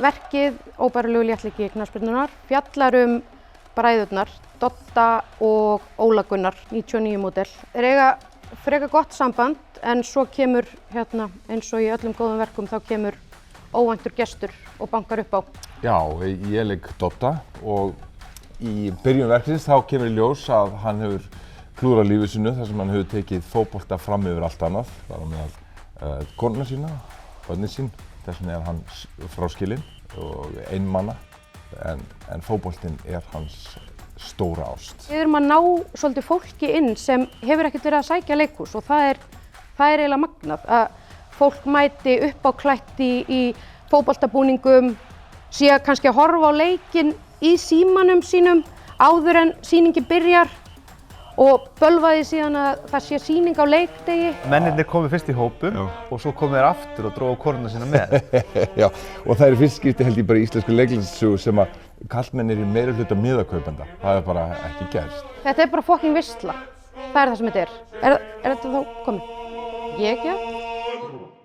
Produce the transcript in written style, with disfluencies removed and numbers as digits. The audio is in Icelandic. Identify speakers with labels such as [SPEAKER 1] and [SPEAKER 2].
[SPEAKER 1] verkið Óbærilegur léttleiki knattspyrnunnar fjallar bræðurnar, Dodda og Óla Gunnar, 99 módel. Þeir eiga frekar gott samband en svo kemur eins og í öllum góðum verkum þá kemur óvæntur gestur og bankar upp á.
[SPEAKER 2] Já, ég leik Dodda og í byrjun verksins þá kemur í ljós að hann hefur klúðrað lífi sínu þar sem hann hefur tekið fótbolta fram yfir allt annað. Það var meðal konuna sína, börnin sín, þess vegna hann fráskilinn og einmana en fótboltinn hans stóra ást.
[SPEAKER 1] Við erum að ná svolítið fólki inn sem hefur ekkert verið að sækja leikhús og það er eiginlega magnað að fólk mæti uppáklætt í fótboltabúningum, sé kannski að horfa á leikinn í símanum sínum áður en sýningin byrjar og bölva því síðan að það sé sýning á leikdegi.
[SPEAKER 3] Mennirnir komu fyrst í hópum og svo komu þeir aftur og drógu konuna sína með.
[SPEAKER 2] Já, og það fyrst skipti held ég bara í íslensku leiklistasögu sem að karlmenn eru í meirihluta miðakaupenda. Það er bara ekki gerst.
[SPEAKER 1] Þetta er bara fucking veisla. Það er það sem þetta er. Er þetta þá komið? Ég ekki?